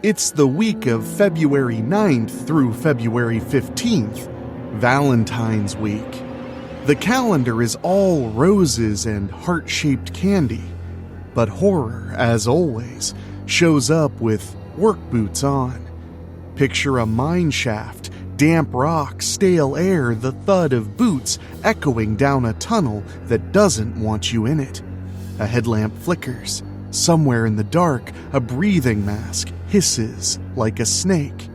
It's the week of February 9th through February 15th, Valentine's Week. The calendar is all roses and heart-shaped candy, but horror, as always, shows up with work boots on. Picture a mine shaft, damp rock, stale air, the thud of boots echoing down a tunnel that doesn't want you in it. A headlamp flickers. Somewhere in the dark, a breathing mask hisses like a snake.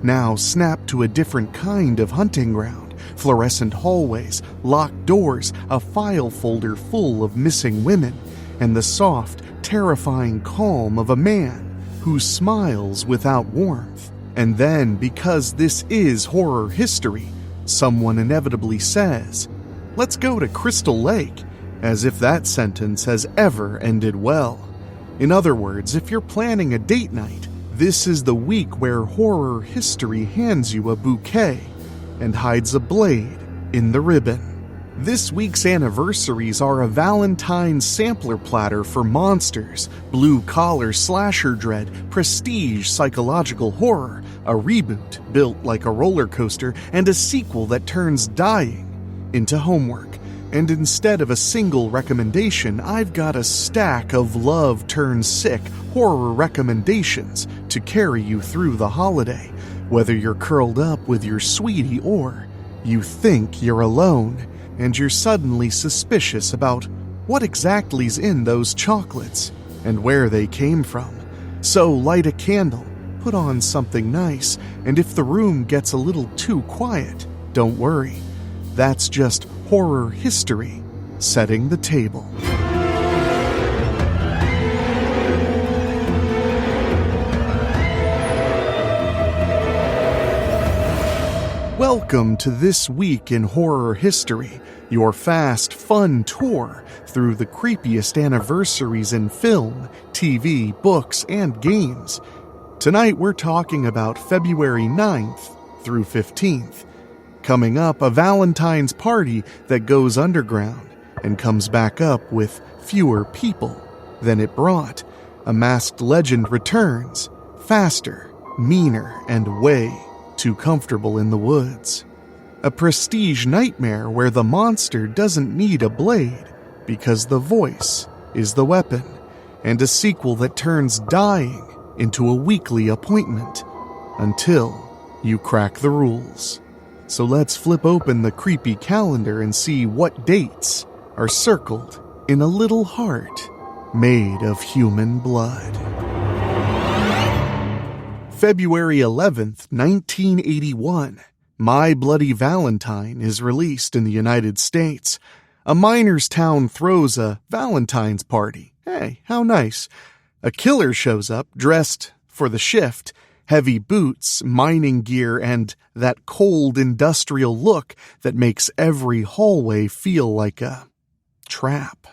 Now snap to a different kind of hunting ground. Fluorescent hallways, locked doors, a file folder full of missing women, and the soft, terrifying calm of a man who smiles without warmth. And then, because this is horror history, someone inevitably says, "Let's go to Crystal Lake," as if that sentence has ever ended well. In other words, if you're planning a date night, this is the week where horror history hands you a bouquet and hides a blade in the ribbon. This week's anniversaries are a Valentine's sampler platter for monsters, blue-collar slasher dread, prestige psychological horror, a reboot built like a roller coaster, and a sequel that turns dying into homework. And instead of a single recommendation, I've got a stack of love-turn-sick horror recommendations to carry you through the holiday, whether you're curled up with your sweetie or you think you're alone and you're suddenly suspicious about what exactly's in those chocolates and where they came from. So light a candle, put on something nice, and if the room gets a little too quiet, don't worry. That's just horror history setting the table. Welcome to This Week in Horror History, your fast, fun tour through the creepiest anniversaries in film, TV, books, and games. Tonight we're talking about February 9th through 15th. Coming up, a Valentine's party that goes underground and comes back up with fewer people than it brought. A masked legend returns, faster, meaner, and way too comfortable in the woods. A prestige nightmare where the monster doesn't need a blade because the voice is the weapon. And a sequel that turns dying into a weekly appointment until you crack the rules. So let's flip open the creepy calendar and see what dates are circled in a little heart made of human blood. February 11th, 1981. My Bloody Valentine is released in the United States. A miner's town throws a Valentine's party. Hey, how nice. A killer shows up dressed for the shift. Heavy boots, mining gear, and that cold industrial look that makes every hallway feel like a trap.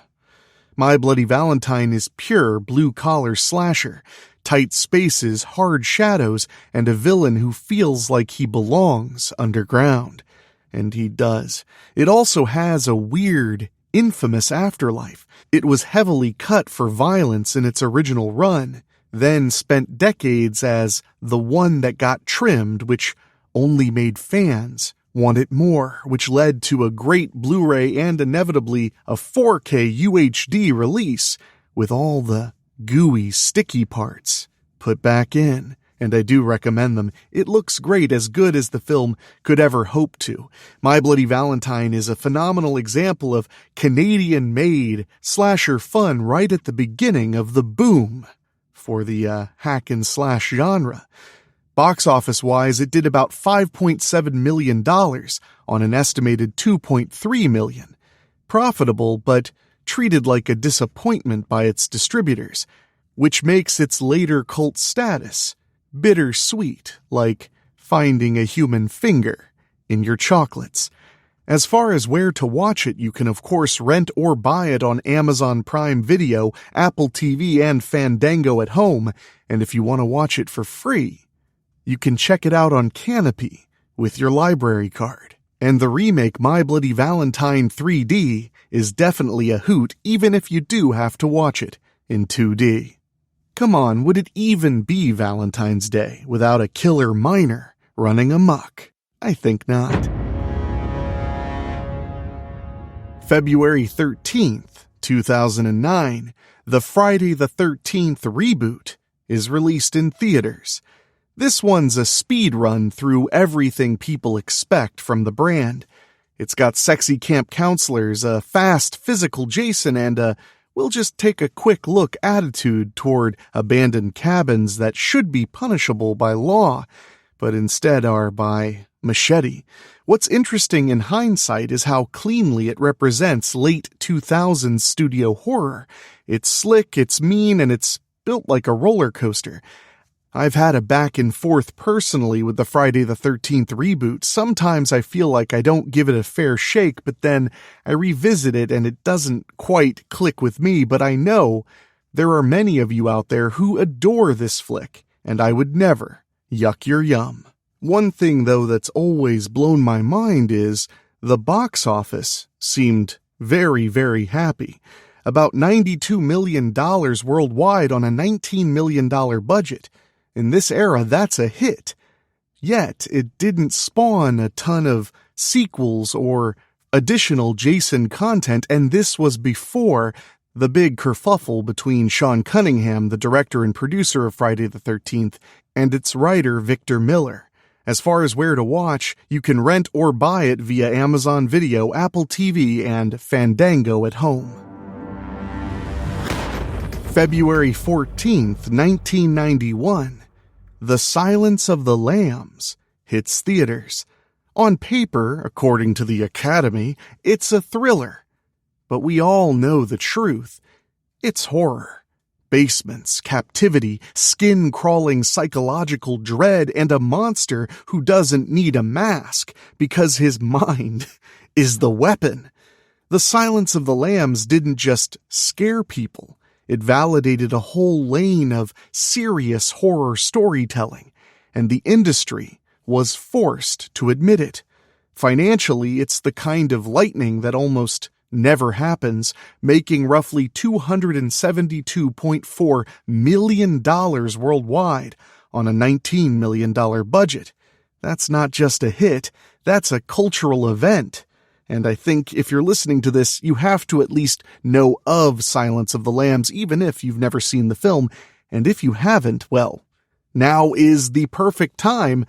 My Bloody Valentine is pure blue-collar slasher, tight spaces, hard shadows, and a villain who feels like he belongs underground. And he does. It also has a weird, infamous afterlife. It was heavily cut for violence in its original run, then spent decades as the one that got trimmed, which only made fans want it more, which led to a great Blu-ray and inevitably a 4K UHD release with all the gooey, sticky parts put back in. And I do recommend them. It looks great, as good as the film could ever hope to. My Bloody Valentine is a phenomenal example of Canadian-made slasher fun right at the beginning of the boom for the hack and slash genre. Box office-wise, it did about $5.7 million on an estimated $2.3 million. Profitable, but treated like a disappointment by its distributors, which makes its later cult status bittersweet, like finding a human finger in your chocolates. As far as where to watch it, you can of course rent or buy it on Amazon Prime Video, Apple TV, and Fandango at home, and if you want to watch it for free, you can check it out on Canopy with your library card. And the remake My Bloody Valentine 3D is definitely a hoot, even if you do have to watch it in 2D. Come on, would it even be Valentine's Day without a killer minor running amok? I think not. February 13th, 2009, the Friday the 13th reboot is released in theaters. This one's a speed run through everything people expect from the brand. It's got sexy camp counselors, a fast physical Jason, and a we'll just take a quick look attitude toward abandoned cabins that should be punishable by law, but instead are by machete. What's interesting in hindsight is how cleanly it represents late 2000s studio horror. It's slick, it's mean, and it's built like a roller coaster. I've had a back and forth personally with the Friday the 13th reboot. Sometimes I feel like I don't give it a fair shake, but then I revisit it and it doesn't quite click with me. But I know there are many of you out there who adore this flick, and I would never yuck your yum. One thing, though, that's always blown my mind is the box office seemed very, very happy. About $92 million worldwide on a $19 million budget. In this era, that's a hit. Yet, it didn't spawn a ton of sequels or additional Jason content, and this was before the big kerfuffle between Sean Cunningham, the director and producer of Friday the 13th, and its writer Victor Miller. As far as where to watch, you can rent or buy it via Amazon Video, Apple TV, and Fandango at home. February 14th, 1991. The Silence of the Lambs hits theaters. On paper, according to the Academy, it's a thriller. But we all know the truth. It's horror. Basements, captivity, skin-crawling psychological dread, and a monster who doesn't need a mask because his mind is the weapon. The Silence of the Lambs didn't just scare people. It validated a whole lane of serious horror storytelling, and the industry was forced to admit it. Financially, it's the kind of lightning that almost never happens, making roughly $272.4 million worldwide on a $19 million budget. That's not just a hit, that's a cultural event. And I think if you're listening to this, you have to at least know of Silence of the Lambs, even if you've never seen the film. And if you haven't, well, now is the perfect time,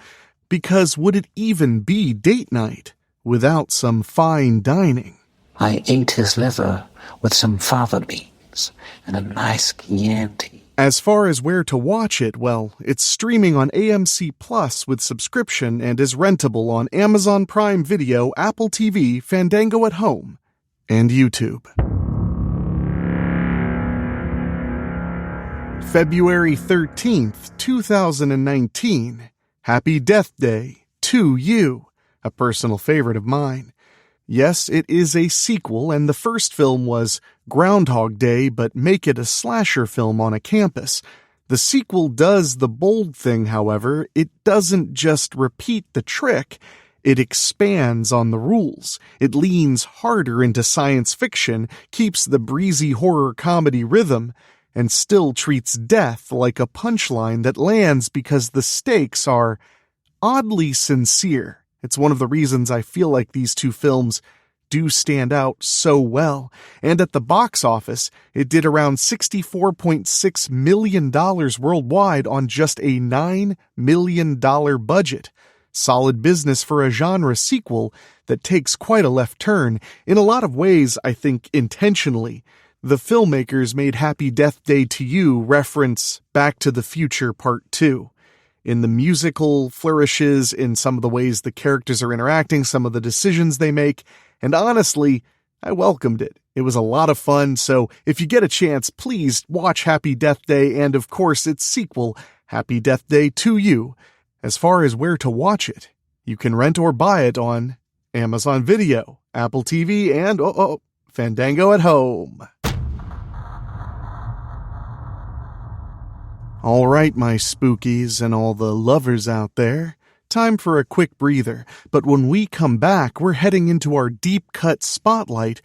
because would it even be date night without some fine dining? I ate his liver with some fava beans and a nice Chianti. As far as where to watch it, well, it's streaming on AMC Plus with subscription and is rentable on Amazon Prime Video, Apple TV, Fandango at Home, and YouTube. February 13th, 2019. Happy Death Day to You, a personal favorite of mine. Yes, it is a sequel, and the first film was Groundhog Day, but make it a slasher film on a campus. The sequel does the bold thing, however. It doesn't just repeat the trick, it expands on the rules. It leans harder into science fiction, keeps the breezy horror comedy rhythm, and still treats death like a punchline that lands because the stakes are oddly sincere. It's one of the reasons I feel like these two films do stand out so well. And at the box office, it did around $64.6 million worldwide on just a $9 million budget. Solid business for a genre sequel that takes quite a left turn. In a lot of ways, I think intentionally. The filmmakers made Happy Death Day to You reference Back to the Future Part 2. In the musical flourishes, in some of the ways the characters are interacting, some of the decisions they make, and honestly, I welcomed it. It was a lot of fun, so if you get a chance, please watch Happy Death Day and, of course, its sequel, Happy Death Day to You. As far as where to watch it, you can rent or buy it on Amazon Video, Apple TV, and, Fandango at Home. All right, my spookies and all the lovers out there, time for a quick breather. But when we come back, we're heading into our deep cut spotlight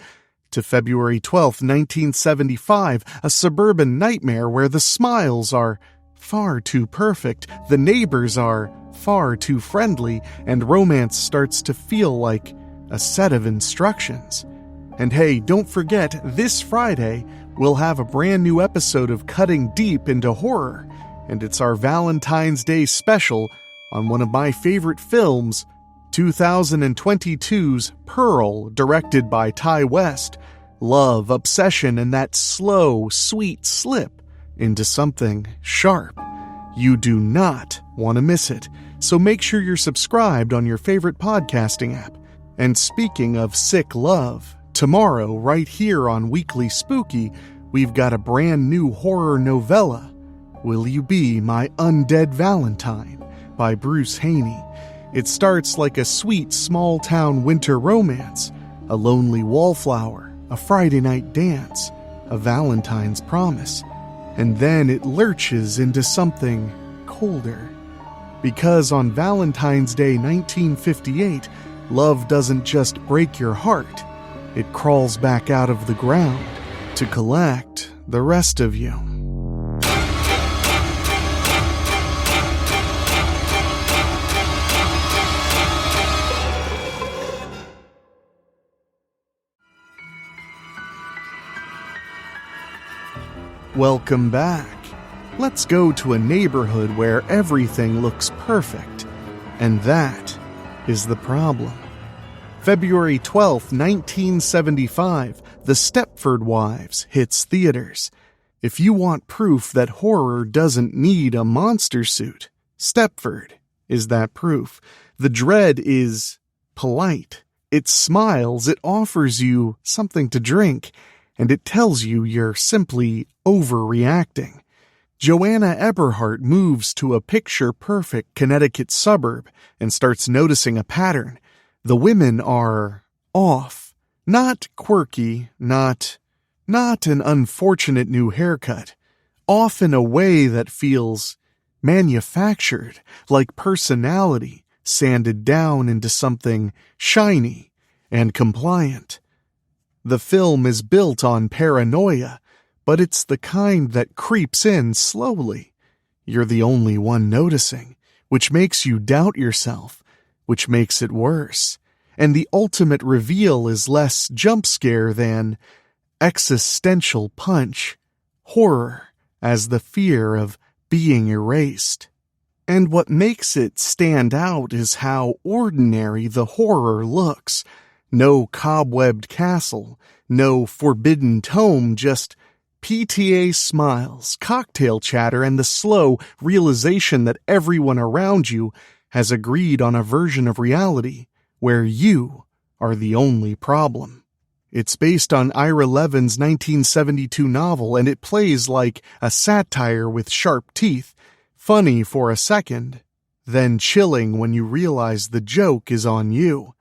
to February 12, 1975, a suburban nightmare where the smiles are far too perfect, the neighbors are far too friendly, and romance starts to feel like a set of instructions. And hey, don't forget, this Friday, we'll have a brand new episode of Cutting Deep into Horror, and it's our Valentine's Day special on one of my favorite films, 2022's Pearl, directed by Ty West. Love, obsession, and that slow, sweet slip into something sharp. You do not want to miss it, so make sure you're subscribed on your favorite podcasting app. And speaking of sick love, tomorrow, right here on Weekly Spooky, we've got a brand new horror novella, Will You Be My Undead Valentine, by Bruce Haney. It starts like a sweet small-town winter romance, a lonely wallflower, a Friday night dance, a Valentine's promise, and then it lurches into something colder. Because on Valentine's Day 1958, love doesn't just break your heart, it crawls back out of the ground to collect the rest of you. Welcome back. Let's go to a neighborhood where everything looks perfect, and that is the problem. February 12, 1975, The Stepford Wives hits theaters. If you want proof that horror doesn't need a monster suit, Stepford is that proof. The dread is polite. It smiles, it offers you something to drink, and it tells you you're simply overreacting. Joanna Eberhardt moves to a picture-perfect Connecticut suburb and starts noticing a pattern. The women are off. Not quirky, not an unfortunate new haircut. Off in a way that feels manufactured, like personality sanded down into something shiny and compliant. The film is built on paranoia, but it's the kind that creeps in slowly. You're the only one noticing, which makes you doubt yourself, which makes it worse. And the ultimate reveal is less jump scare than existential punch, horror as the fear of being erased. And what makes it stand out is how ordinary the horror looks. No cobwebbed castle, no forbidden tome, just PTA smiles, cocktail chatter, and the slow realization that everyone around you has agreed on a version of reality where you are the only problem. It's based on Ira Levin's 1972 novel, and it plays like a satire with sharp teeth, funny for a second, then chilling when you realize the joke is on you.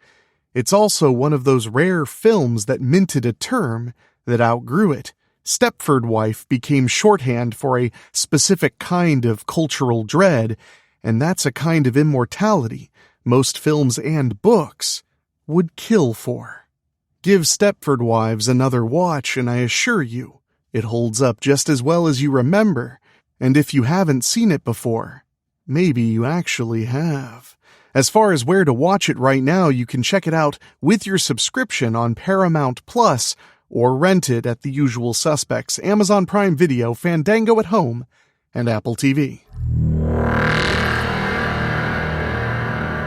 It's also one of those rare films that minted a term that outgrew it. Stepford wife became shorthand for a specific kind of cultural dread, and that's a kind of immortality most films and books would kill for. Give Stepford Wives another watch, and I assure you, it holds up just as well as you remember, and if you haven't seen it before, maybe you actually have. As far as where to watch it right now, you can check it out with your subscription on Paramount Plus or rent it at the usual suspects, Amazon Prime Video, Fandango at Home, and Apple TV.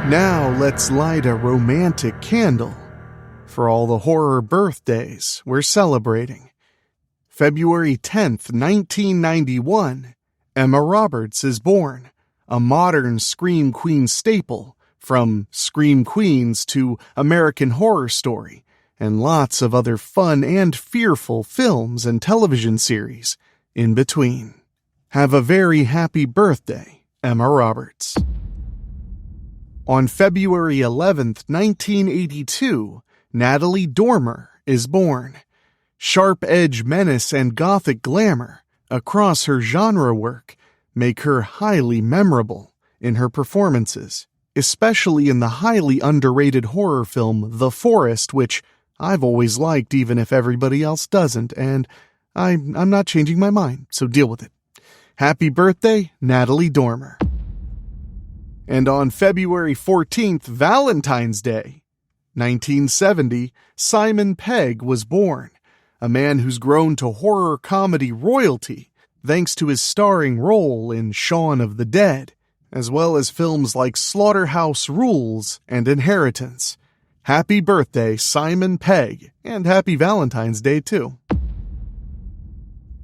Now let's light a romantic candle for all the horror birthdays we're celebrating. February 10th, 1991, Emma Roberts is born, a modern Scream Queen staple, from Scream Queens to American Horror Story, and lots of other fun and fearful films and television series in between. Have a very happy birthday, Emma Roberts. On February 11th, 1982, Natalie Dormer is born. Sharp-edge menace and gothic glamour across her genre work make her highly memorable in her performances, especially in the highly underrated horror film The Forest, which, I've always liked even if everybody else doesn't, and I'm not changing my mind, so deal with it. Happy birthday, Natalie Dormer. And on February 14th, Valentine's Day, 1970, Simon Pegg was born, a man who's grown to horror comedy royalty thanks to his starring role in Shaun of the Dead, as well as films like Slaughterhouse Rules and Inheritance. Happy birthday, Simon Pegg, and happy Valentine's Day, too.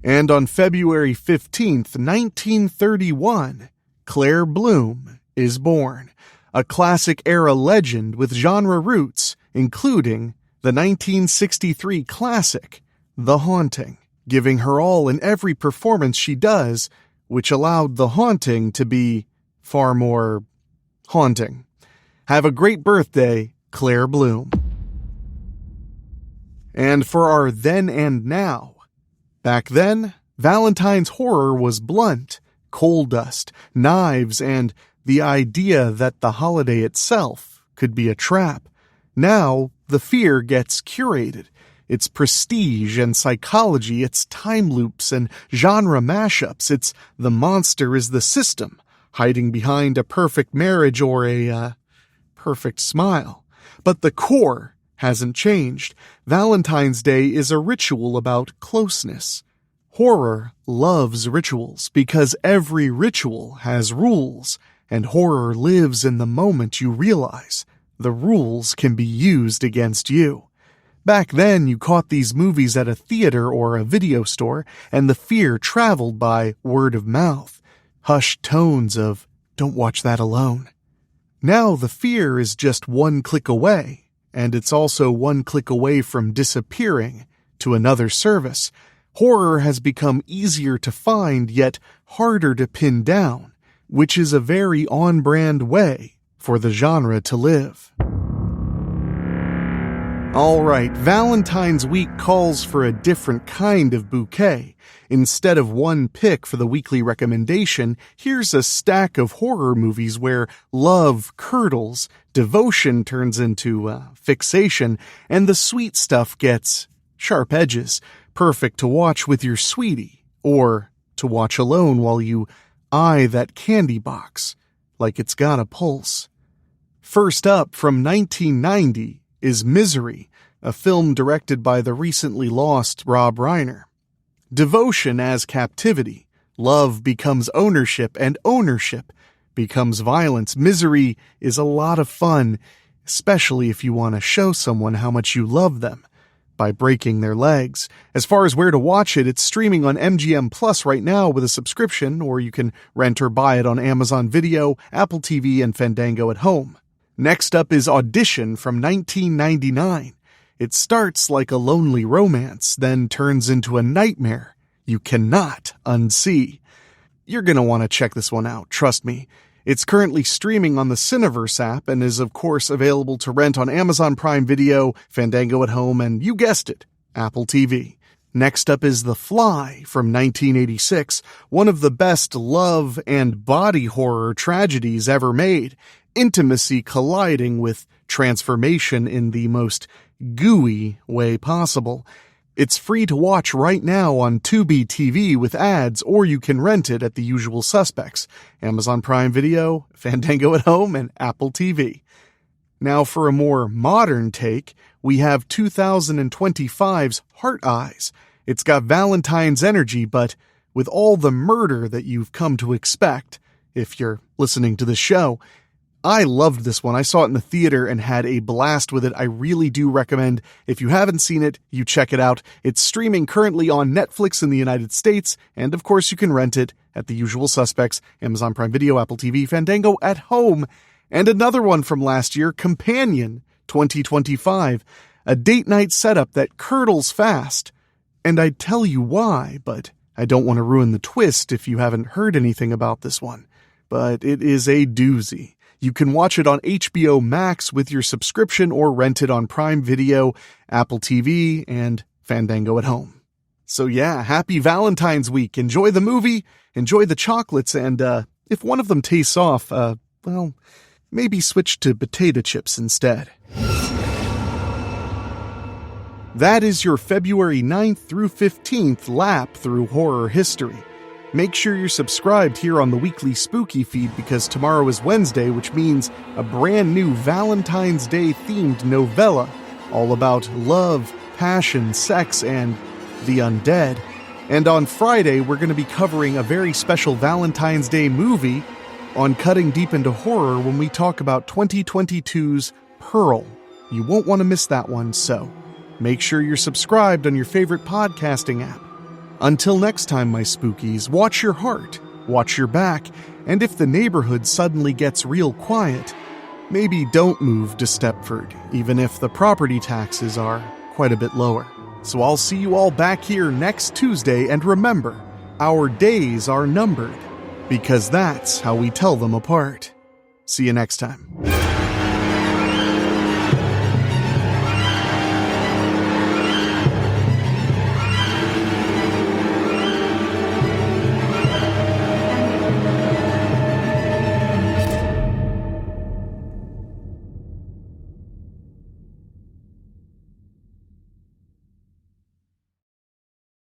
And on February 15th, 1931, Claire Bloom is born, a classic-era legend with genre roots, including the 1963 classic, The Haunting, giving her all in every performance she does, which allowed The Haunting to be far more haunting. Have a great birthday, Claire Bloom. And for our then and now. Back then, Valentine's horror was blunt, coal dust, knives, and the idea that the holiday itself could be a trap. Now, the fear gets curated. It's prestige and psychology, it's time loops and genre mashups, it's the monster is the system, hiding behind a perfect marriage or a perfect smile. But the core hasn't changed. Valentine's Day is a ritual about closeness. Horror loves rituals because every ritual has rules, and horror lives in the moment you realize the rules can be used against you. Back then, you caught these movies at a theater or a video store, and the fear traveled by word of mouth, hushed tones of, "Don't watch that alone." Now the fear is just one click away, and it's also one click away from disappearing to another service. Horror has become easier to find, yet harder to pin down, which is a very on-brand way for the genre to live. Alright, Valentine's Week calls for a different kind of bouquet. Instead of one pick for the weekly recommendation, here's a stack of horror movies where love curdles, devotion turns into fixation, and the sweet stuff gets sharp edges, perfect to watch with your sweetie, or to watch alone while you eye that candy box like it's got a pulse. First up, from 1990, is Misery, a film directed by the recently lost Rob Reiner. Devotion as captivity. Love becomes ownership, and ownership becomes violence. Misery is a lot of fun, especially if you want to show someone how much you love them by breaking their legs. As far as where to watch it, it's streaming on MGM Plus right now with a subscription, or you can rent or buy it on Amazon Video, Apple TV, and Fandango at home. Next up is Audition from 1999. It starts like a lonely romance, then turns into a nightmare you cannot unsee. You're going to want to check this one out, trust me. It's currently streaming on the Cineverse app and is of course available to rent on Amazon Prime Video, Fandango at home, and you guessed it, Apple TV. Next up is The Fly from 1986, one of the best love and body horror tragedies ever made. Intimacy colliding with transformation in the most gooey way possible. It's free to watch right now on Tubi TV with ads, or you can rent it at the usual suspects, Amazon Prime Video, Fandango at home, and Apple TV. Now for a more modern take, we have 2025's Heart Eyes. It's got Valentine's energy, but with all the murder that you've come to expect, if you're listening to the show. I loved this one. I saw it in the theater and had a blast with it. I really do recommend, if you haven't seen it, you check it out. It's streaming currently on Netflix in the United States, and of course you can rent it at the usual suspects, Amazon Prime Video, Apple TV, Fandango at home. And another one from last year, Companion 2025, a date night setup that curdles fast. And I'd tell you why, but I don't want to ruin the twist if you haven't heard anything about this one. But it is a doozy. You can watch it on HBO Max with your subscription or rent it on Prime Video, Apple TV, and Fandango at home. So yeah, happy Valentine's Week. Enjoy the movie, enjoy the chocolates, and if one of them tastes off, well, maybe switch to potato chips instead. That is your February 9th through 15th lap through horror history. Make sure you're subscribed here on the Weekly Spooky feed because tomorrow is Wednesday, which means a brand new Valentine's Day themed novella all about love, passion, sex, and the undead. And on Friday, we're going to be covering a very special Valentine's Day movie on Cutting Deep into Horror when we talk about 2022's Pearl. You won't want to miss that one, so make sure you're subscribed on your favorite podcasting app. Until next time, my spookies, watch your heart, watch your back, and if the neighborhood suddenly gets real quiet, maybe don't move to Stepford, even if the property taxes are quite a bit lower. So I'll see you all back here next Tuesday, and remember, our days are numbered, because that's how we tell them apart. See you next time.